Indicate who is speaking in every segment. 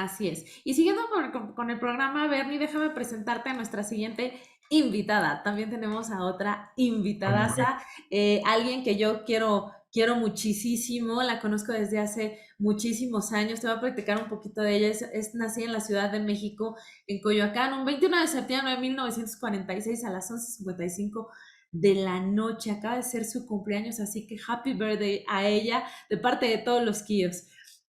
Speaker 1: Así es. Y siguiendo con el programa, Bernie, déjame presentarte a nuestra siguiente invitada. También tenemos a otra invitadaza, alguien que yo quiero muchísimo, la conozco desde hace muchísimos años. Te voy a platicar un poquito de ella. Nacida en la Ciudad de México, en Coyoacán, un 21 de septiembre de 1946 a las 11:55 de la noche. Acaba de ser su cumpleaños, así que happy birthday a ella de parte de todos los Kios.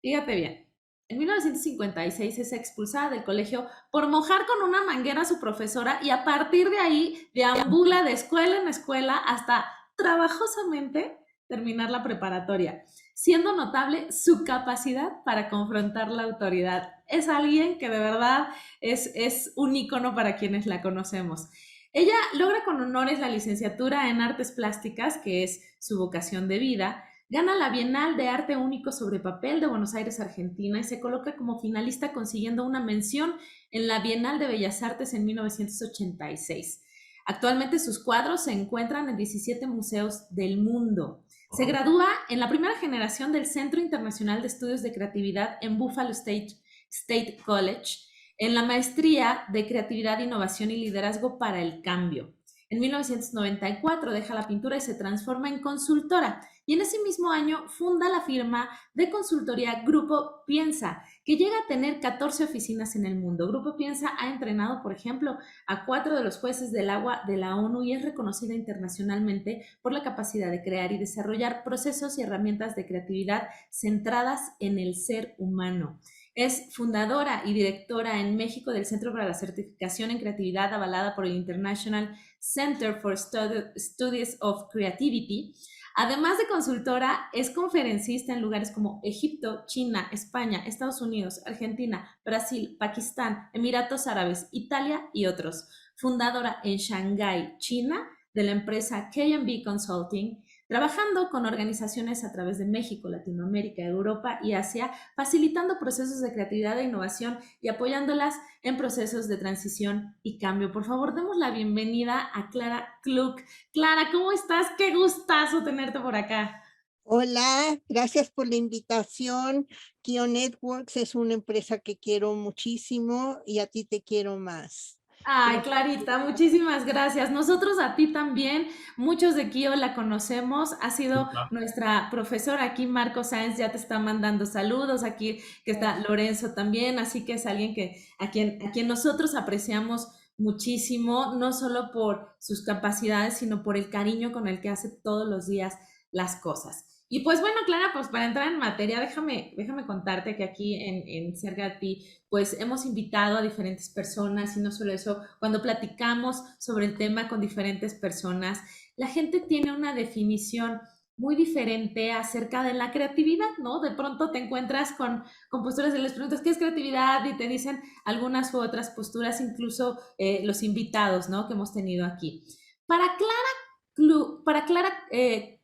Speaker 1: Fíjate bien. En 1956 es expulsada del colegio por mojar con una manguera a su profesora y a partir de ahí deambula de escuela en escuela hasta trabajosamente terminar la preparatoria, siendo notable su capacidad para confrontar la autoridad. Es alguien que de verdad es un ícono para quienes la conocemos. Ella logra con honores la licenciatura en Artes Plásticas, que es su vocación de vida. Gana la Bienal de Arte Único sobre Papel de Buenos Aires, Argentina, y se coloca como finalista consiguiendo una mención en la Bienal de Bellas Artes en 1986. Actualmente sus cuadros se encuentran en 17 museos del mundo. Se gradúa en la primera generación del Centro Internacional de Estudios de Creatividad en Buffalo State College, en la maestría de Creatividad, Innovación y Liderazgo para el Cambio. En 1994 deja la pintura y se transforma en consultora, y en ese mismo año funda la firma de consultoría Grupo Piensa, que llega a tener 14 oficinas en el mundo. Grupo Piensa ha entrenado, por ejemplo, a 4 de los jueces del agua de la ONU y es reconocida internacionalmente por la capacidad de crear y desarrollar procesos y herramientas de creatividad centradas en el ser humano. Es fundadora y directora en México del Centro para la Certificación en Creatividad avalada por el International Center for Studies of Creativity. Además de consultora, es conferencista en lugares como Egipto, China, España, Estados Unidos, Argentina, Brasil, Pakistán, Emiratos Árabes, Italia y otros. Fundadora en Shanghái, China, de la empresa K&B Consulting, trabajando con organizaciones a través de México, Latinoamérica, Europa y Asia, facilitando procesos de creatividad e innovación y apoyándolas en procesos de transición y cambio. Por favor, demos la bienvenida a Clara Klug. Clara, ¿cómo estás? Qué gustazo tenerte por acá.
Speaker 2: Hola, gracias por la invitación. Kio Networks es una empresa que quiero muchísimo y a ti te quiero más.
Speaker 1: Ay,
Speaker 2: Gracias.
Speaker 1: Clarita, muchísimas gracias. Nosotros a ti también, muchos de Kio la conocemos, ha sido nuestra profesora aquí, Marco Sáenz ya te está mandando saludos, aquí que está Lorenzo también, así que es alguien que a quien nosotros apreciamos muchísimo, no solo por sus capacidades, sino por el cariño con el que hace todos los días las cosas. Y pues bueno, Clara, pues para entrar en materia, déjame contarte que aquí en Cerca de Ti pues hemos invitado a diferentes personas y no solo eso, cuando platicamos sobre el tema con diferentes personas, la gente tiene una definición muy diferente acerca de la creatividad, ¿no? De pronto te encuentras con posturas y les preguntas qué es creatividad y te dicen algunas u otras posturas, incluso los invitados, ¿no? Que hemos tenido aquí. Para Clara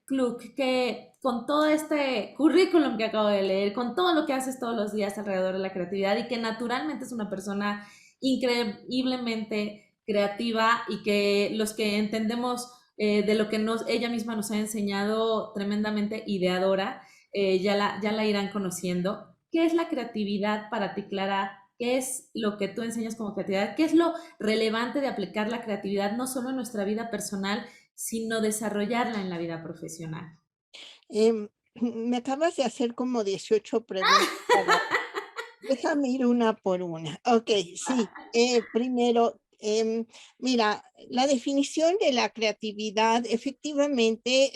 Speaker 1: Klug, que con todo este currículum que acabo de leer, con todo lo que haces todos los días alrededor de la creatividad y que naturalmente es una persona increíblemente creativa y que los que entendemos de lo que ella misma nos ha enseñado tremendamente ideadora, ya la irán conociendo. ¿Qué es la creatividad para ti, Clara? ¿Qué es lo que tú enseñas como creatividad? ¿Qué es lo relevante de aplicar la creatividad no solo en nuestra vida personal, sino desarrollarla en la vida profesional?
Speaker 2: Me acabas de hacer como 18 preguntas. Déjame ir una por una. Ok, sí. Primero, mira, la definición de la creatividad efectivamente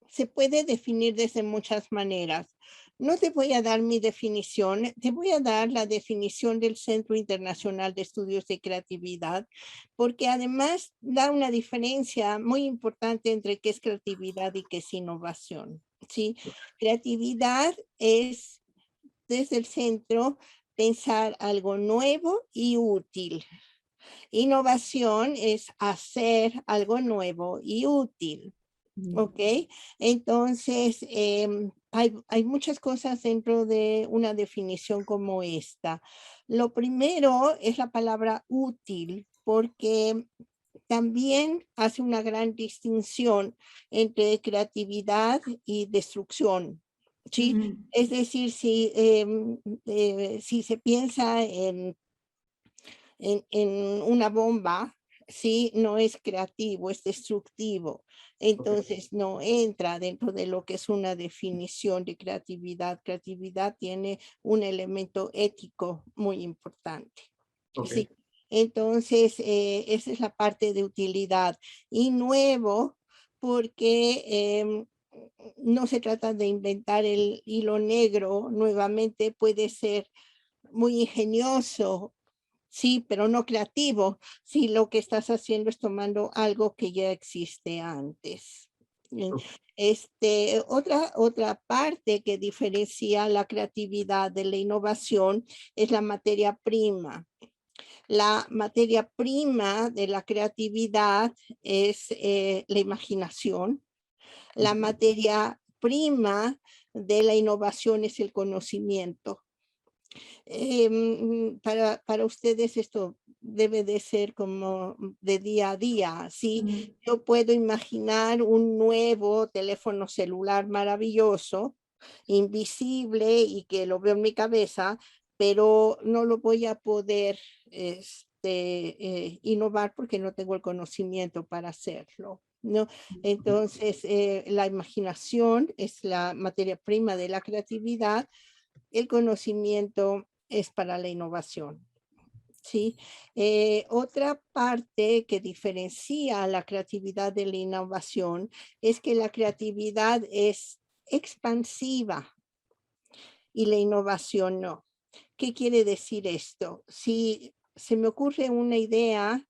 Speaker 2: se puede definir desde muchas maneras. No te voy a dar mi definición, te voy a dar la definición del Centro Internacional de Estudios de Creatividad, porque además da una diferencia muy importante entre qué es creatividad y qué es innovación. ¿Sí? Creatividad es desde el centro pensar algo nuevo y útil. Innovación es hacer algo nuevo y útil.
Speaker 1: Mm.
Speaker 2: ¿Ok? Entonces, hay muchas cosas dentro de una definición como esta. Lo primero es la palabra útil, porque también hace una gran distinción entre creatividad y destrucción. ¿sí?
Speaker 1: Ujú.
Speaker 2: Es decir, si se piensa en una bomba, sí, no es creativo, es destructivo.
Speaker 3: Ok,
Speaker 2: Entonces no entra dentro de lo que es una definición de creatividad. Creatividad tiene un elemento ético muy importante.
Speaker 3: ok,
Speaker 2: Sí. Entonces, esa es la parte de utilidad. Y nuevo, porque no se trata de inventar el hilo negro nuevamente, puede ser muy ingenioso, sí, pero no creativo, si lo que estás haciendo es tomando algo que ya existe antes. Eh,
Speaker 3: ok,
Speaker 2: otra parte que diferencia la creatividad de la innovación es la materia prima. La materia prima de la creatividad es la imaginación. La materia prima de la innovación es el conocimiento. Para ustedes esto debe de ser como de día a día, ¿sí?
Speaker 1: Ujú.
Speaker 2: Yo puedo imaginar un nuevo teléfono celular maravilloso, invisible y que lo veo en mi cabeza, pero no lo voy a poder innovar porque no tengo el conocimiento para hacerlo, ¿no? Entonces, la imaginación es la materia prima de la creatividad, el conocimiento es para la innovación. ¿Sí? Otra parte que diferencia la creatividad de la innovación es que la creatividad es expansiva y la innovación no. ¿Qué quiere decir esto? Si se me ocurre una idea,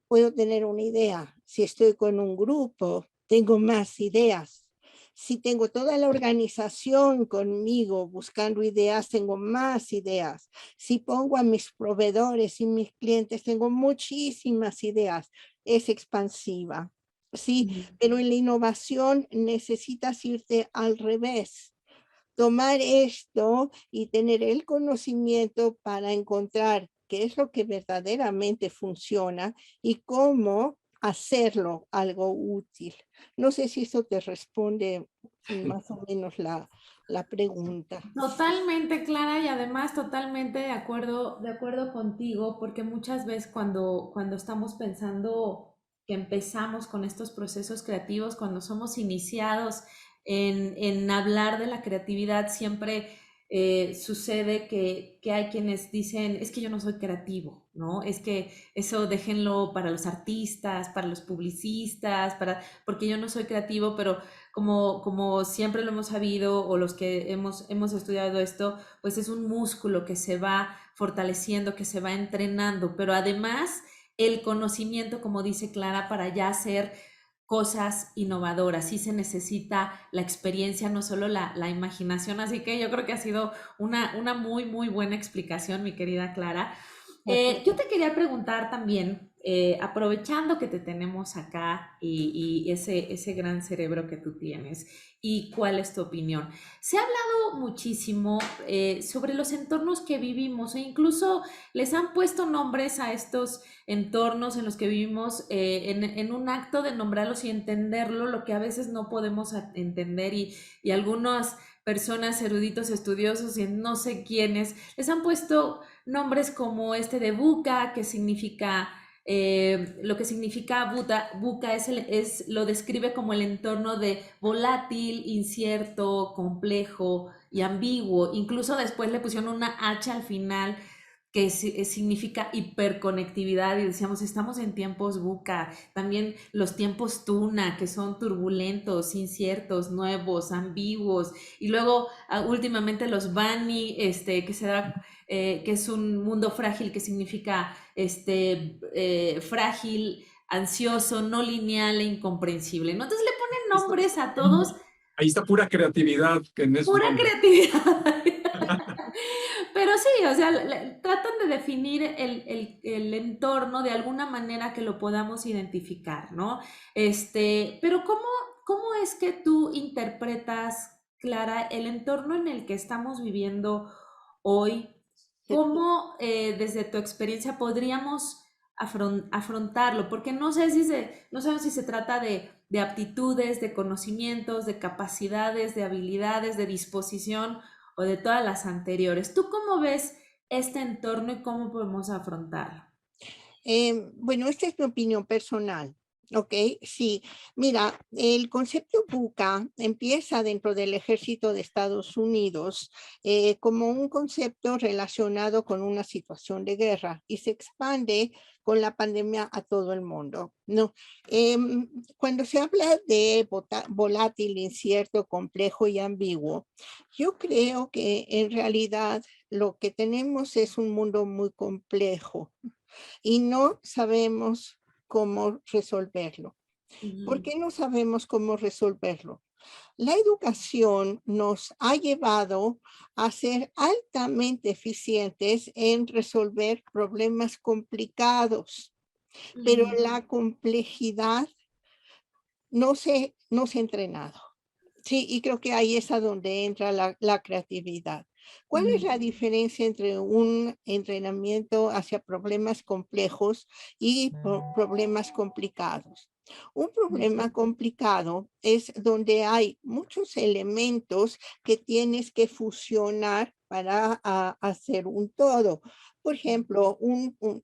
Speaker 2: puedo tener una idea. Si estoy con un grupo, tengo más ideas. Si tengo toda la organización conmigo buscando ideas, tengo más ideas. Si pongo a mis proveedores y mis clientes, tengo muchísimas ideas. Es expansiva. Sí,
Speaker 1: Ujú.
Speaker 2: pero en la innovación necesitas irte al revés, tomar esto y tener el conocimiento para encontrar qué es lo que verdaderamente funciona y cómo hacerlo algo útil. No sé si eso te responde más o menos la pregunta.
Speaker 1: Totalmente clara y además totalmente de acuerdo contigo, porque muchas veces cuando estamos pensando que empezamos con estos procesos creativos, cuando somos iniciados en hablar de la creatividad, siempre sucede que hay quienes dicen, es que yo no soy creativo, ¿no? Es que eso déjenlo para los artistas, para los publicistas, porque yo no soy creativo, pero como siempre lo hemos sabido o los que hemos estudiado esto, pues es un músculo que se va fortaleciendo, que se va entrenando, pero además el conocimiento, como dice Clara, para ya hacer cosas innovadoras, sí se necesita la experiencia, no solo la imaginación, así que yo creo que ha sido una muy, muy buena explicación, mi querida Clara. Yo te quería preguntar también, aprovechando que te tenemos acá y ese gran cerebro que tú tienes, y cuál es tu opinión. Se ha hablado muchísimo sobre los entornos que vivimos e incluso les han puesto nombres a estos entornos en los que vivimos en un acto de nombrarlos y entenderlo, lo que a veces no podemos entender y algunas personas eruditos estudiosos y no sé quiénes les han puesto nombres como este de buca, que significa, lo que significa buca lo describe como el entorno de volátil, incierto, complejo y ambiguo. Incluso después le pusieron una H al final que significa hiperconectividad y decíamos, estamos en tiempos buca, también los tiempos tuna, que son turbulentos, inciertos, nuevos, ambiguos, y luego últimamente los bani, que se da que es un mundo frágil, que significa frágil, ansioso, no lineal e incomprensible, ¿no? Entonces le ponen nombres a todos,
Speaker 3: ahí está pura creatividad en esos
Speaker 1: pura
Speaker 3: nombres.
Speaker 1: creatividad. Pero sí, o sea, tratan de definir el entorno de alguna manera que lo podamos identificar, ¿no? Pero ¿cómo es que tú interpretas, Clara, el entorno en el que estamos viviendo hoy? ¿Cómo, desde tu experiencia, podríamos afrontarlo, porque no sabemos si se trata de aptitudes, de conocimientos, de capacidades, de habilidades, de disposición o de todas las anteriores. ¿Tú cómo ves este entorno y cómo podemos afrontarlo?
Speaker 2: Bueno, esta es mi opinión personal. Ok, sí. Mira, el concepto buca empieza dentro del ejército de Estados Unidos como un concepto relacionado con una situación de guerra y se expande con la pandemia a todo el mundo, ¿no? Cuando se habla de volátil, incierto, complejo y ambiguo, yo creo que en realidad lo que tenemos es un mundo muy complejo y no sabemos cómo resolverlo. ¿Por
Speaker 1: Ujú,
Speaker 2: qué no sabemos cómo resolverlo? La educación nos ha llevado a ser altamente eficientes en resolver problemas complicados, pero
Speaker 1: ujú,
Speaker 2: la complejidad no se ha entrenado. Sí, y creo que ahí es a donde entra la creatividad. ¿Cuál es
Speaker 1: ujú,
Speaker 2: la diferencia entre un entrenamiento hacia problemas complejos y problemas complicados? Un problema complicado es donde hay muchos elementos que tienes que fusionar para hacer un todo. Por ejemplo,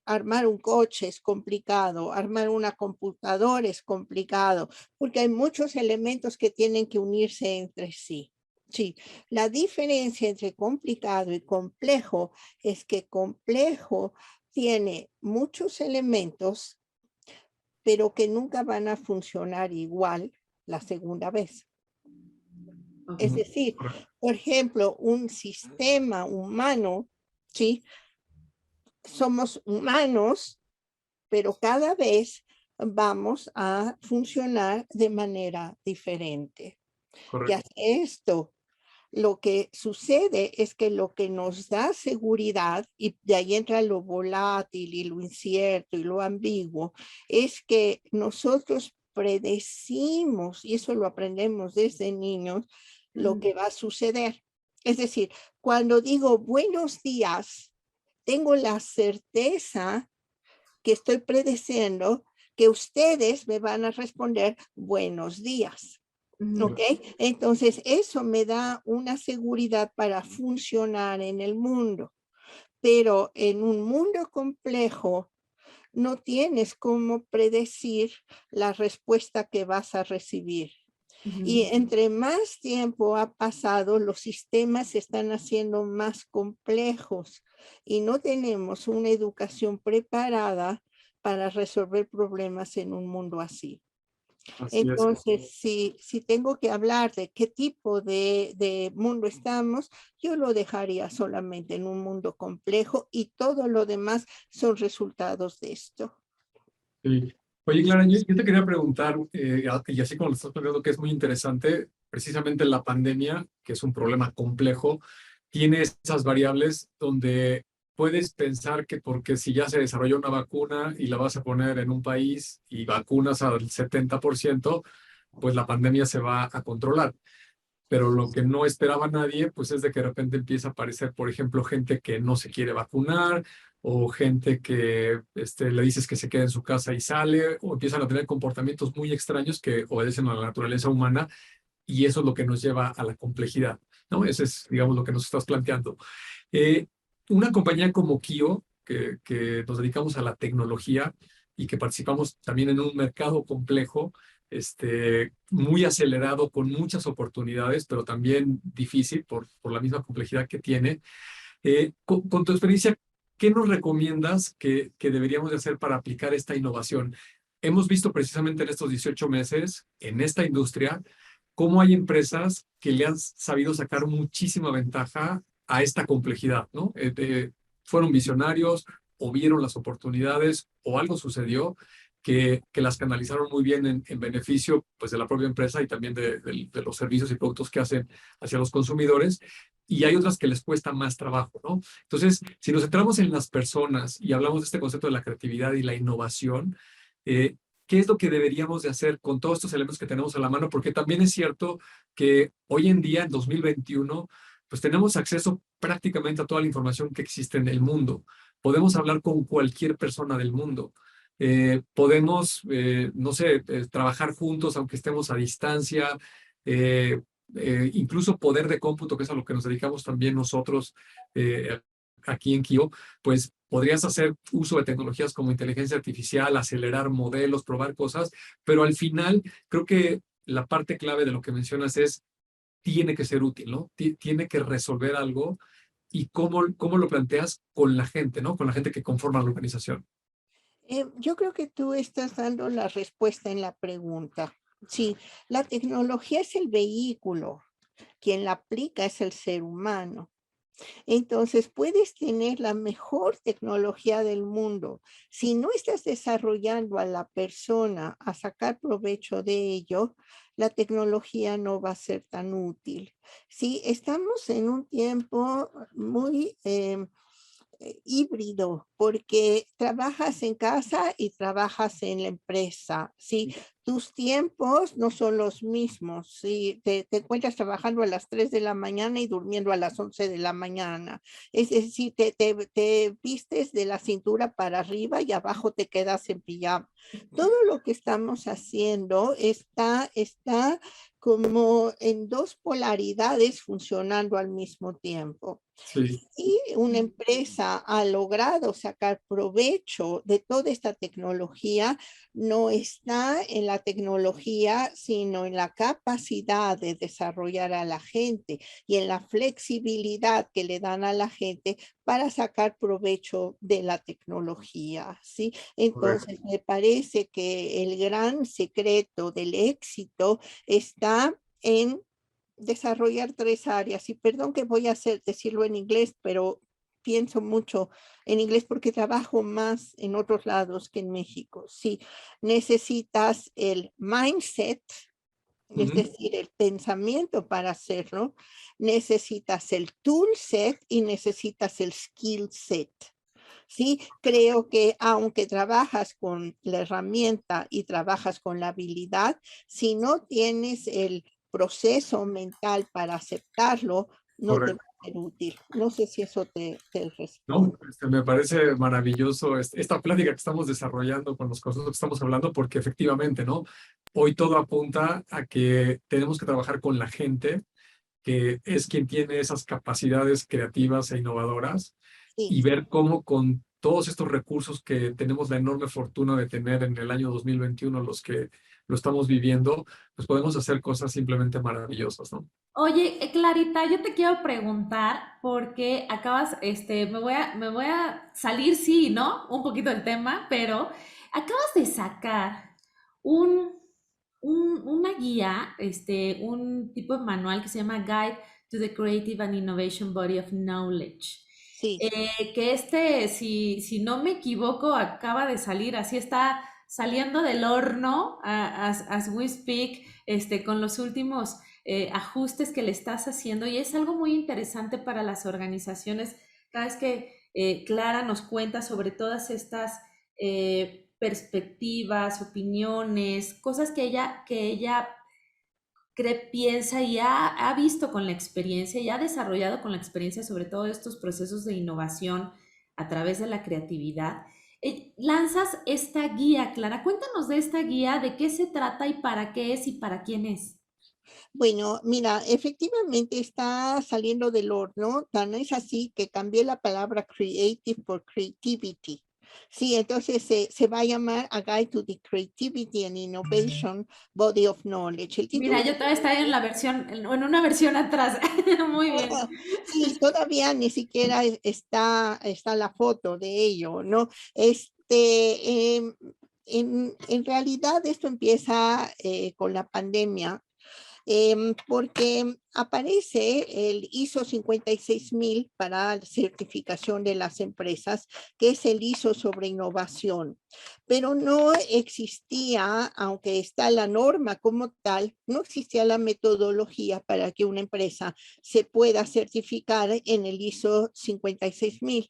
Speaker 2: armar un coche es complicado, armar una computadora es complicado, porque hay muchos elementos que tienen que unirse entre sí. Sí, la diferencia entre complicado y complejo es que complejo tiene muchos elementos, pero que nunca van a funcionar igual la segunda vez.
Speaker 1: ok,
Speaker 2: Es
Speaker 3: Ujú,
Speaker 2: decir,
Speaker 3: correcto.
Speaker 2: por ejemplo, un sistema humano, ¿sí? Somos humanos, pero cada vez vamos a funcionar de manera diferente. ¿Qué
Speaker 3: Correcto.
Speaker 2: hace esto? Lo que sucede es que lo que nos da seguridad, y de ahí entra lo volátil y lo incierto y lo ambiguo, es que nosotros predecimos, y eso lo aprendemos desde niños, lo
Speaker 1: ujú,
Speaker 2: que va a suceder. Es decir, cuando digo buenos días, tengo la certeza que estoy predeciendo que ustedes me van a responder buenos días.
Speaker 1: ujú,
Speaker 2: ¿Ok? Entonces, eso me da una seguridad para funcionar en el mundo, pero en un mundo complejo no tienes cómo predecir la respuesta que vas a recibir. Y
Speaker 1: ujú.
Speaker 2: entre más tiempo ha pasado, los sistemas se están haciendo más complejos y no tenemos una educación preparada para resolver problemas en un mundo así.
Speaker 3: Así es.
Speaker 2: Entonces, si tengo que hablar de qué tipo de mundo estamos, yo lo dejaría solamente en un mundo complejo y todo lo demás son resultados de esto.
Speaker 3: Sí. Oye, Clara, yo te quería preguntar, y así como lo estás planteando, que es muy interesante, precisamente la pandemia, que es un problema complejo, tiene esas variables donde puedes pensar que porque si ya se desarrolló una vacuna y la vas a poner en un país y vacunas al 70%, pues la pandemia se va a controlar. Pero lo que no esperaba nadie, pues es de que de repente empieza a aparecer, por ejemplo, gente que no se quiere vacunar o gente que le dices que se quede en su casa y sale, o empiezan a tener comportamientos muy extraños que obedecen a la naturaleza humana y eso es lo que nos lleva a la complejidad, ¿no? Ese es, digamos, lo que nos estás planteando. Eh, una compañía como Kio, que nos dedicamos a la tecnología y que participamos también en un mercado complejo, muy acelerado, con muchas oportunidades, pero también difícil por la misma complejidad que tiene. Con tu experiencia, ¿qué nos recomiendas que deberíamos de hacer para aplicar esta innovación? Hemos visto precisamente en estos 18 meses, en esta industria, cómo hay empresas que le han sabido sacar muchísima ventaja a esta complejidad, ¿no? Fueron visionarios o vieron las oportunidades o algo sucedió que las canalizaron muy bien en beneficio pues, de la propia empresa y también de los servicios y productos que hacen hacia los consumidores. Y hay otras que les cuesta más trabajo, ¿no? Entonces, si nos centramos en las personas y hablamos de este concepto de la creatividad y la innovación, eh, ¿qué es lo que deberíamos de hacer con todos estos elementos que tenemos a la mano? Porque también es cierto que hoy en día, en 2021, pues tenemos acceso prácticamente a toda la información que existe en el mundo, podemos hablar con cualquier persona del mundo. Podemos, no sé, trabajar juntos aunque estemos a distancia, eh, incluso poder de cómputo, que es a lo que nos dedicamos también nosotros aquí en Kio, pues podrías hacer uso de tecnologías como inteligencia artificial, acelerar modelos, probar cosas, pero al final creo que la parte clave de lo que mencionas es, tiene que ser útil, ¿no? Tiene que resolver algo y cómo lo planteas con la gente, ¿no? Con la gente que conforma la organización.
Speaker 2: Yo creo que tú estás dando la respuesta en la pregunta. Sí, la tecnología es el vehículo, quien la aplica es el ser humano. Entonces, puedes tener la mejor tecnología del mundo. Si no estás desarrollando a la persona a sacar provecho de ello, la tecnología no va a ser tan útil. Sí, estamos en un tiempo muy híbrido, porque trabajas en casa y trabajas en la empresa, ¿sí? Tus tiempos no son los mismos, ¿sí? Te encuentras trabajando a las 3 de la mañana y durmiendo a las 11 de la mañana. Es decir, te vistes de la cintura para arriba y abajo te quedas en pijama. Todo lo que estamos haciendo está como en dos polaridades funcionando al mismo tiempo.
Speaker 3: Sí,
Speaker 2: Y una empresa ha logrado sacar provecho de toda esta tecnología, no está en la tecnología, sino en la capacidad de desarrollar a la gente y en la flexibilidad que le dan a la gente para sacar provecho de la tecnología, ¿sí?
Speaker 3: correcto.
Speaker 2: Entonces, me parece que el gran secreto del éxito está en desarrollar tres áreas. Y perdón que voy a decirlo en inglés, pero pienso mucho en inglés porque trabajo más en otros lados que en México. Sí, necesitas el mindset, es
Speaker 3: Ujú.
Speaker 2: decir, el pensamiento para hacerlo, necesitas el tool set y necesitas el skill set. Sí, creo que aunque trabajas con la herramienta y trabajas con la habilidad, si no tienes el proceso mental para aceptarlo, no te va
Speaker 3: Correcto.
Speaker 2: a ser útil. No sé si eso te
Speaker 3: No,
Speaker 2: responde.
Speaker 3: me parece maravilloso esta plática que estamos desarrollando con los conceptos que estamos hablando, porque efectivamente, ¿no? Hoy todo apunta a que tenemos que trabajar con la gente, que es quien tiene esas capacidades creativas e innovadoras,
Speaker 2: Sí.
Speaker 3: y ver cómo con todos estos recursos que tenemos la enorme fortuna de tener en el año 2021, los que lo estamos viviendo, pues podemos hacer cosas simplemente maravillosas, ¿no?
Speaker 1: Oye, Clarita, yo te quiero preguntar porque acabas, me voy a salir, sí, ¿no? Un poquito del tema, pero acabas de sacar un, una guía, un tipo de manual que se llama Guide to the Creative and Innovation Body of Knowledge.
Speaker 2: Sí.
Speaker 1: Que si no me equivoco, acaba de salir, así está saliendo del horno, as we speak, con los últimos ajustes que le estás haciendo y es algo muy interesante para las organizaciones. Cada vez que Clara nos cuenta sobre todas estas perspectivas, opiniones, cosas que ella cree, piensa y ha visto con la experiencia y ha desarrollado con la experiencia sobre todo estos procesos de innovación a través de la creatividad. Lanzas esta guía, Clara. Cuéntanos de esta guía, de qué se trata y para qué es y para quién es.
Speaker 2: Bueno, mira, efectivamente está saliendo del horno, tan es así que cambié la palabra creative por creativity. Sí, entonces se va a llamar A Guide to the Creativity and Innovation Body of Knowledge. El
Speaker 1: Mira,
Speaker 2: título
Speaker 1: yo
Speaker 2: es
Speaker 1: todavía estoy en la versión, en una versión atrás. Muy bien.
Speaker 2: sí, todavía ni siquiera está la foto de ello, ¿no? En realidad esto empieza con la pandemia, porque aparece el ISO 56000 para la certificación de las empresas, que es el ISO sobre innovación, pero no existía, aunque está la norma como tal, no existía la metodología para que una empresa se pueda certificar en el ISO 56000.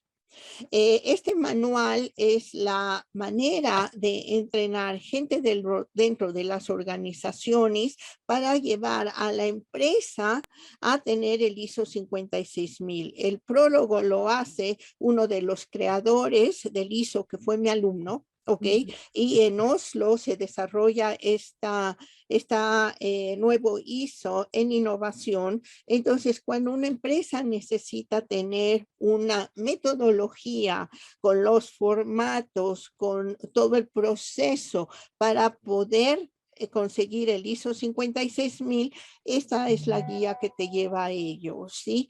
Speaker 2: Este manual es la manera de entrenar gente dentro de las organizaciones para llevar a la empresa a tener el ISO 56000. El prólogo lo hace uno de los creadores del ISO, que fue mi alumno. ¿Ok? Y en Oslo se desarrolla esta nuevo ISO en innovación. Entonces, cuando una empresa necesita tener una metodología con los formatos, con todo el proceso para poder conseguir el ISO 56000, esta es la guía que te lleva a ello, ¿sí?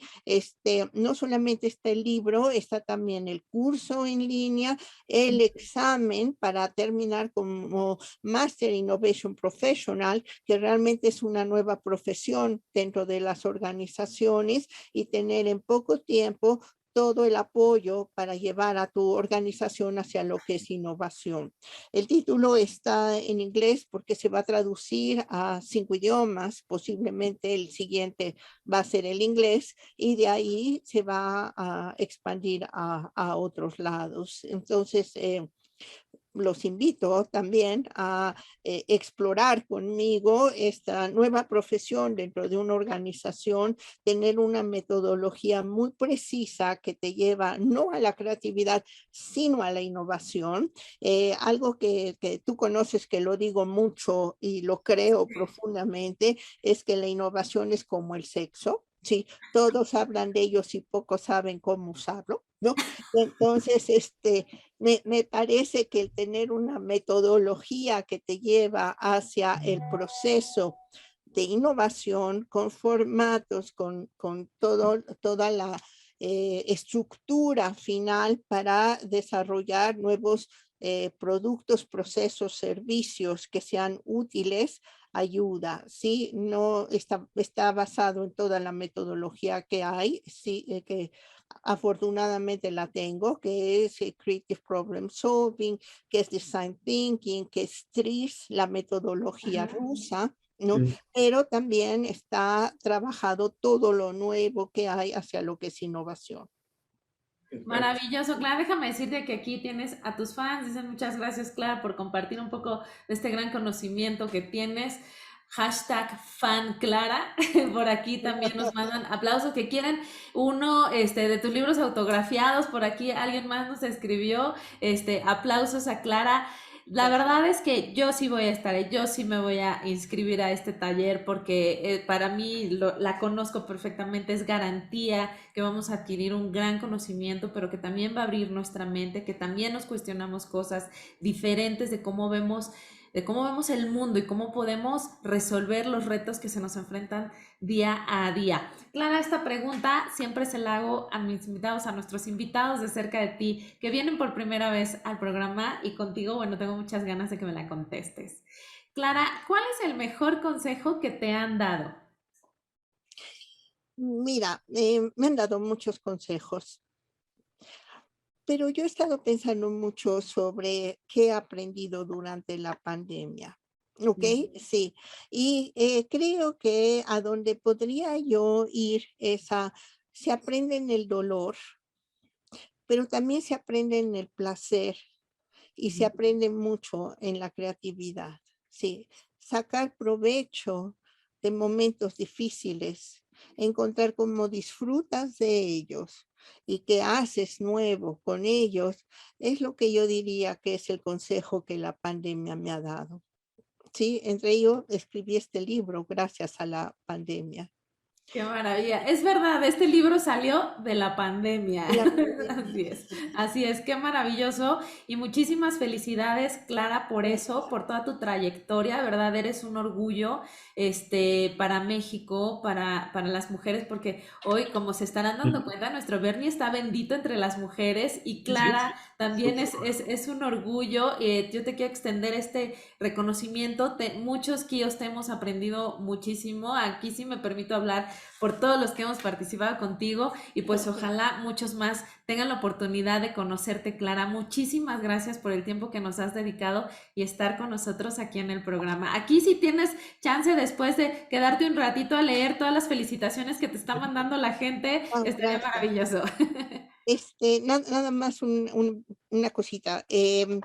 Speaker 2: No solamente está el libro, está también el curso en línea, el examen para terminar como Master Innovation Professional, que realmente es una nueva profesión dentro de las organizaciones, y tener en poco tiempo todo el apoyo para llevar a tu organización hacia lo que es innovación. El título está en inglés porque se va a traducir a 5 idiomas, posiblemente el siguiente va a ser el inglés, y de ahí se va a expandir a otros lados. Entonces, los invito también a explorar conmigo esta nueva profesión dentro de una organización, tener una metodología muy precisa que te lleva no a la creatividad, sino a la innovación. Algo que tú conoces, que lo digo mucho y lo creo profundamente, es que la innovación es como el sexo. Sí, todos hablan de ellos y pocos saben cómo usarlo, ¿no? Entonces, me parece que el tener una metodología que te lleva hacia el proceso de innovación con formatos, con toda la estructura final para desarrollar nuevos productos, procesos, servicios que sean útiles, ayuda, ¿sí? No está basado en toda la metodología que hay, sí, que afortunadamente la tengo, que es Creative Problem Solving, que es Design Thinking, que es TRIZ, la metodología rusa, ¿no?
Speaker 3: Sí,
Speaker 2: Pero también está trabajado todo lo nuevo que hay hacia lo que es innovación.
Speaker 3: perfecto.
Speaker 1: Maravilloso, Clara. Déjame decirte que aquí tienes a tus fans. Dicen muchas gracias, Clara, por compartir un poco de este gran conocimiento que tienes. Hashtag fan Clara. Por aquí también nos mandan aplausos que quieren uno de tus libros autografiados. Por aquí alguien más nos escribió aplausos a Clara. La verdad es que yo sí voy a estar, yo sí me voy a inscribir a este taller porque para mí la conozco perfectamente, es garantía que vamos a adquirir un gran conocimiento, pero que también va a abrir nuestra mente, que también nos cuestionamos cosas diferentes de cómo vemos el mundo y cómo podemos resolver los retos que se nos enfrentan día a día. Clara, esta pregunta siempre se la hago a mis invitados, a nuestros invitados de cerca de ti, que vienen por primera vez al programa y contigo, bueno, tengo muchas ganas de que me la contestes. Clara, ¿cuál es el mejor consejo que te han dado?
Speaker 2: Mira, me han dado muchos consejos, pero yo he estado pensando mucho sobre qué he aprendido durante la pandemia. ¿Ok? Sí. Y creo que a donde podría yo ir es se aprende en el dolor, pero también se aprende en el placer y se aprende mucho en la creatividad. Sí, sacar provecho de momentos difíciles, encontrar cómo disfrutas de ellos y qué haces nuevo con ellos, es lo que yo diría que es el consejo que la pandemia me ha dado. Sí, entre ellos escribí este libro gracias a la pandemia.
Speaker 1: Qué maravilla. Es verdad, este libro salió de la pandemia.
Speaker 2: La pandemia, sí.
Speaker 1: Así es, qué maravilloso. Y muchísimas felicidades, Clara, por eso, por toda tu trayectoria. De verdad, eres un orgullo, para México, para las mujeres, porque hoy, como se estarán dando cuenta, nuestro Bernie está bendito entre las mujeres y
Speaker 3: Sí,
Speaker 1: Clara también
Speaker 3: súper.
Speaker 1: es un orgullo. Yo te quiero extender este reconocimiento. Muchos Kios te hemos aprendido muchísimo. Aquí sí me permito hablar por todos los que hemos participado contigo y pues ojalá muchos más tengan la oportunidad de conocerte, Clara. Muchísimas gracias por el tiempo que nos has dedicado y estar con nosotros aquí en el programa. Aquí si tienes chance después de quedarte un ratito a leer todas las felicitaciones que te está mandando la gente,
Speaker 2: Ah,
Speaker 1: estaría
Speaker 2: gracias.
Speaker 1: maravilloso.
Speaker 2: Nada más una cosita. En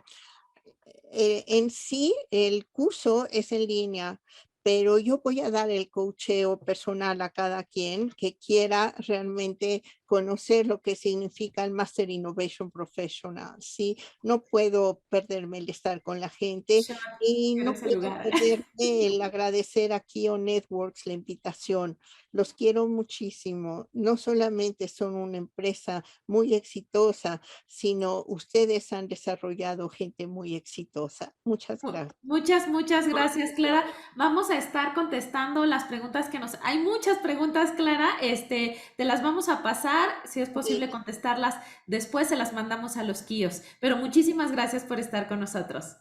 Speaker 2: sí, el curso es en línea, pero yo voy a dar el coacheo personal a cada quien que quiera realmente conocer lo que significa el Master Innovation Professional. Sí, no puedo perderme el estar con la gente
Speaker 1: Sure,
Speaker 2: y no
Speaker 1: eres el
Speaker 2: puedo
Speaker 1: lugar.
Speaker 2: perderme el agradecer a Kio Networks la invitación. Los quiero muchísimo. No solamente son una empresa muy exitosa, sino ustedes han desarrollado gente muy exitosa. Muchas gracias.
Speaker 1: Muchas gracias, Clara. Vamos a estar contestando las preguntas que nos... Hay muchas preguntas, Clara. Te las vamos a pasar. Si es posible
Speaker 2: Sí.
Speaker 1: contestarlas después, se las mandamos a los KIOS. Pero muchísimas gracias por estar con nosotros.